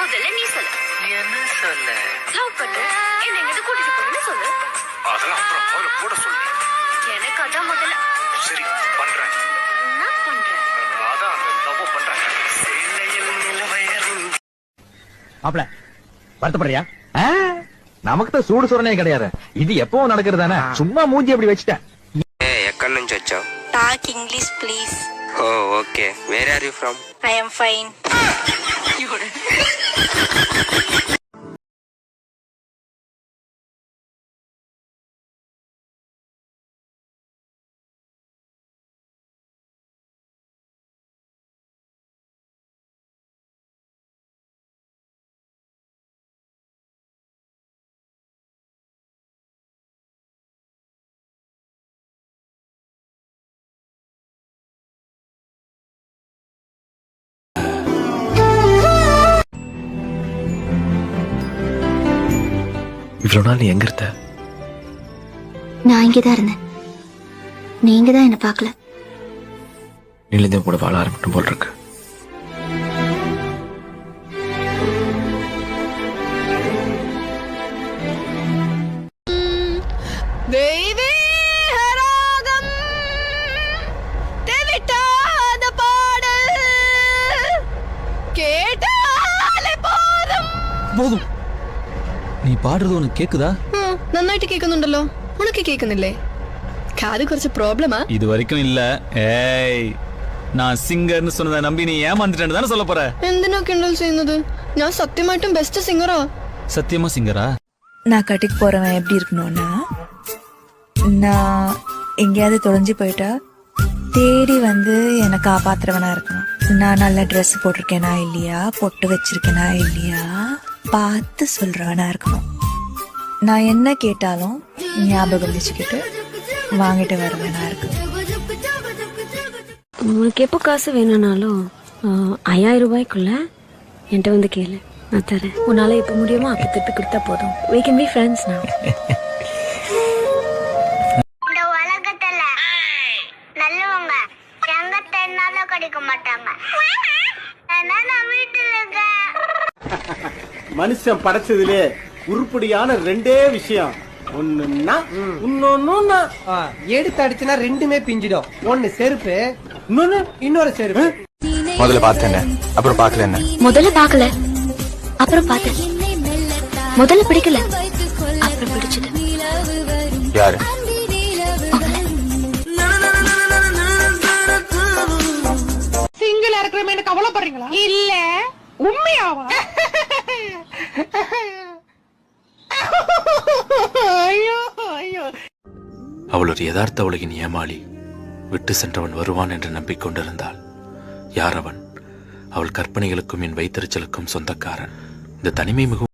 முதல்ல நீ சொல்லு. என்ன சொல்ல? லவ் பண்ற, என்ன எங்க கூட்டிட்டு போறேன்னு சொல்லு. அதெல்லாம் அப்புறம் முதல்ல போட சொல்லு. எனக்கு அதான் முதல்ல. சரி பண்றேன். என்ன பண்ற? அதான் அந்த லவ் பண்றேன். சேலையில் நிலவயரும். மாப்ள வருத்தப்படுறியா? நமக்கு தான் சூடு சுரணே கிடையாது. இது எப்பவும் நடக்கிறதானே. சும்மா மூஞ்சி அப்படி வச்சுட்டேன். ఎక్కడి నుంచి వచ్చావు? Talk English, please. Oh okay. Where are you from? I am fine. இவ்வளவு நாள் நீ எங்க இருந்த? நான் இங்கதான் இருந்தேன். நீங்க தான் என்ன பார்க்கல. நீலந்தேவ் கூட வாழ ஆரம்பிக்கும் போல் இருக்கு. போதும். നീ പാടുന്നത് ഉനക്ക് കേക്കുതാ? നന്നായിട്ട് കേൾക്കുന്നുണ്ടല്ലോ. ഉനക്ക് കേൾക്കുന്നില്ലേ? കാത് കുറച്ച് പ്രോബ്ലമാ. ഇതുവரைக்கும் இல்ல. ഏയ് நான் சிங்கர்னு சொன்னதை நம்பி நீ ஏமாந்துட்டேன்னு தானே சொல்ல போற? എന്തിനാ കിണ്ടൽ ചെയ്യുന്നത്? ഞാൻ സത്യമായിട്ടും ബെസ്റ്റ് സിംഗറാ. சத்தியமா சிங்கரா? நான் கட்டிக்கு போறவன் எப்படி இருக்கணும்னா, நான் எங்கேயாவது தொலைஞ்சு போயிட்டா தேடி வந்து என்னை காப்பாத்துறவனா இருக்கணும். நான் நல்ல ட்ரெஸ் போட்டிருக்கேனா இல்லையா, பொட்டு வச்சிருக்கேனா இல்லையா பார்த்து சொல்றவனா இருக்கணும். நான் என்ன கேட்டாலும் ஞாபகம் வச்சுக்கிட்டு வாங்கிட்டு வருவேனா இருக்கணும். உங்களுக்கு எப்போ காசு வேணும்னாலும் 5000 ரூபாய்க்குள்ள என்கிட்ட வந்து கேளு, நான் தரேன். உன்னால எப்ப முடியுமோ அப்ப திருப்பி கொடுத்தா போதும். We can be friends now. இந்த உலகத்துல நல்லவங்க எங்க தேடினாலும் கிடைக்க மாட்டாங்க. ஏன்னா நான் வீட்டுல இருக்கேன். மனுஷன் படைச்சதுலே உருப்படியான ரெண்டே விஷயம். ஒண்ணுன்னா இன்னொன்னு எடுத்து அடிச்சுனா ரெண்டுமே பிஞ்சிடும். ஒன்னு செருப்பு, இன்னொரு செருப்பு. முதல்ல பார்த்தேன், அப்புறம் பார்க்கல. என்ன முதல்ல பார்க்கல, அப்புறம் பார்த்தேன். முதல்ல பிடிக்கல, அப்புறம் பிடிச்சது. யாரு? சிங்கிளா இருக்கிறமே எனக்கு கவலைப்படுறீங்களா? இல்ல உண்மையாவா? ஐயோ ஐயோ. அவள் ஒரு யதார்த்த உலகின் ஏமாளி. விட்டு சென்றவன் வருவான் என்று நம்பிக்கொண்டிருந்தாள். யார் அவன்? அவள் கற்பனைகளுக்கும் என் வைத்தறிச்சலுக்கும் சொந்தக்காரன். இந்த தனிமை மிகவும்